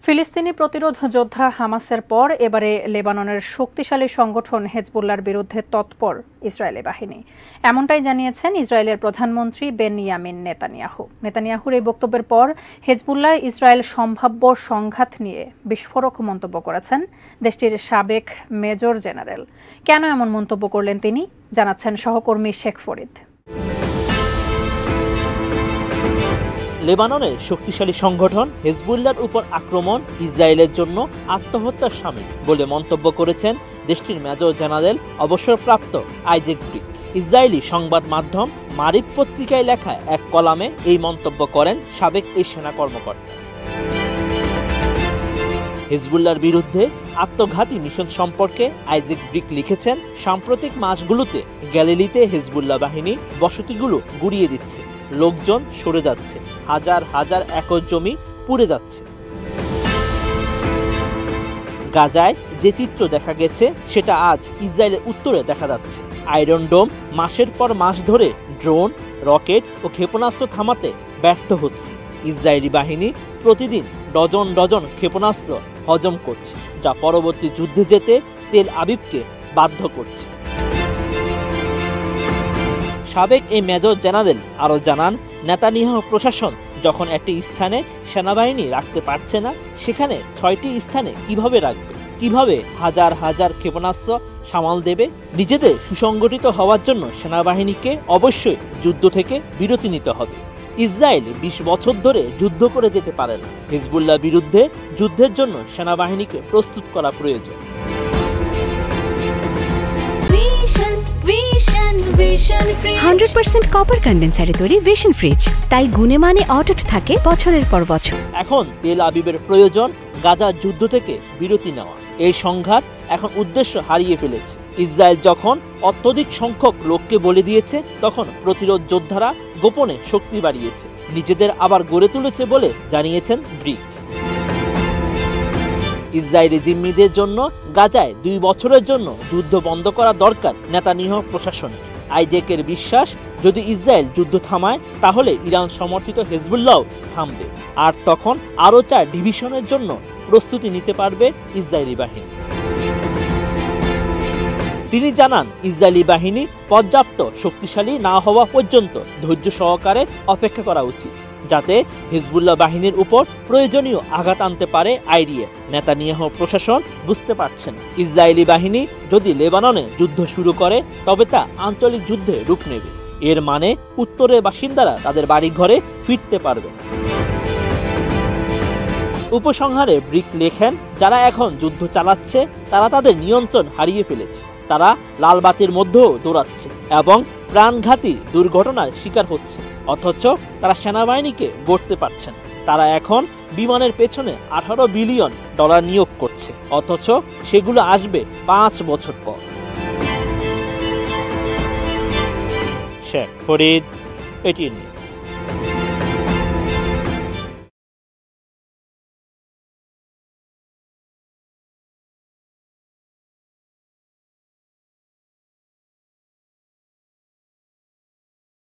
ফিলিস্তিনি প্রতিরোধ যোদ্ধা হামাসের পর এবারে লেবাননের শক্তিশালী সংগঠন হেজবুল্লাহর বিরুদ্ধে তৎপর ইসরায়েলি বাহিনী। এমনটাই জানিয়েছেন ইসরায়েলের প্রধানমন্ত্রী বেনিয়ামিন নেতানিয়াহু। নেতানিয়াহুর এই বক্তব্যের পর হেজবুল্লাহ ইসরায়েল সম্ভাব্য সংঘাত নিয়ে বিস্ফোরক মন্তব্য করেছেন দেশটির সাবেক মেজর জেনারেল। কেন এমন মন্তব্য করলেন তিনি, জানাচ্ছেন সহকর্মী শেখ ফরিদ। লেবাননের শক্তিশালী সংগঠন হেজবুল্লাহর উপর আক্রমণ ইসরায়েলের জন্য আত্মহত্যার শামিল বলে মন্তব্য করেছেন দেশটির মেজর জেনারেল অবসরপ্রাপ্ত আইজ্যাক ব্রিক। ইসরায়েলি সংবাদ মাধ্যম মারিফ পত্রিকায় লেখা এক কলামে এই মন্তব্য করেন সাবেক এই সেনা কর্মকর্তা। হেজবুল্লাহর বিরুদ্ধে আত্মঘাতী মিশন সম্পর্কে আইজ্যাক ব্রিক লিখেছেন, সাম্প্রতিক মাসগুলোতে গ্যালিলিতে হেজবুল্লাহ বাহিনী বসতিগুলো গুড়িয়ে দিচ্ছে, লোকজন সরে যাচ্ছে, হাজার হাজার একর জমি পুড়ে যাচ্ছে। গাজায় যে চিত্র দেখা গেছে সেটা আজ ইসরায়েলের উত্তরে দেখা যাচ্ছে। আয়রন ডোম মাসের পর মাস ধরে ড্রোন, রকেট ও ক্ষেপণাস্ত্র থামাতে ব্যর্থ হচ্ছে। ইসরায়েলি বাহিনী প্রতিদিন ডজন ডজন ক্ষেপণাস্ত্র হজম করছে, যা পরবর্তী যুদ্ধে যেতে তেল আবিবকে বাধ্য করছে। সাবেক এই মেজর জেনারেল আরও জানান, নেতানিয়াহু প্রশাসন যখন একটি স্থানে সেনাবাহিনী রাখতে পারছে না, সেখানে 6টি স্থানে কিভাবে রাখবে, কিভাবে হাজার হাজার ক্ষেপণাস্ত্র সামাল দেবে। নিজেদের সুসংগঠিত হওয়ার জন্য সেনাবাহিনীকে অবশ্যই যুদ্ধ থেকে বিরতি নিতে হবে। ইসরায়েল 20 বছর ধরে যুদ্ধ করে যেতে পারে না। হিজবুল্লাহর বিরুদ্ধে যুদ্ধের জন্য সেনাবাহিনীকে প্রস্তুত করা প্রয়োজন। 100% কপার কন্ডেন্সারে তৈরি ভিশন ফ্রিজ, তাই গুণে মানে অটুট থাকে বছরের পর বছর। এখন তেল আবিবের প্রয়োজন গাজার যুদ্ধ থেকে বিরতি নেওয়া। এই সংঘাত এখন উদ্দেশ্য হারিয়ে ফেলেছে। ইসরায়েল যখন অত্যধিক সংখ্যক লোককে বলে দিয়েছে, তখন প্রতিরোধ যোদ্ধারা গোপনে শক্তি বাড়িয়েছে, নিজেদের আবার গড়ে তুলেছে বলে জানিয়েছেন ব্রিক। ইসরায়েলি জিম্মিদের জন্য গাজায় 2 বছরের জন্য যুদ্ধ বন্ধ করা দরকার নেতানিয়াহু প্রশাসনের। আইজ্যাকের বিশ্বাস, যদি ইসরায়েল যুদ্ধ থামায় তাহলে ইরান সমর্থিত হেজবুল্লাহ থামবে, আর তখন আরও 4 ডিভিশনের জন্য প্রস্তুতি নিতে পারবে ইসরায়েলি বাহিনী। তিনি জানান, ইসরায়েলি বাহিনী পর্যাপ্ত শক্তিশালী না হওয়া পর্যন্ত ধৈর্য সহকারে অপেক্ষা করা উচিত, যাতে হিজবুল্লাহ বাহিনীর উপর প্রয়োজনীয় আঘাত আনতে পারে আইডিএফ। নেতানিয়াহু প্রশাসন বুঝতে পারছেন, ইসরায়েলি বাহিনী যদি লেবাননে যুদ্ধ শুরু করে তবে তা আঞ্চলিক যুদ্ধে রূপ নেবে। এর মানে উত্তরের বাসিন্দারা তাদের বাড়িঘরে ফিরতে পারবে। উপসংহারে ব্রিক লেখেন, যারা এখন যুদ্ধ চালাচ্ছে তারা তাদের নিয়ন্ত্রণ হারিয়ে ফেলেছে। তারা লাল বাতির মধ্যেও দৌড়াচ্ছে এবং প্রাণঘাতী দুর্ঘটনার শিকার হচ্ছে, অথচ তারা সেনাবাহিনীকে গড়তে পারছে না। তারা এখন বিমানের পেছনে $18 বিলিয়ন নিয়োগ করছে, অথচ সেগুলো আসবে 5 বছর পর। Sheikh Farid, ATN news.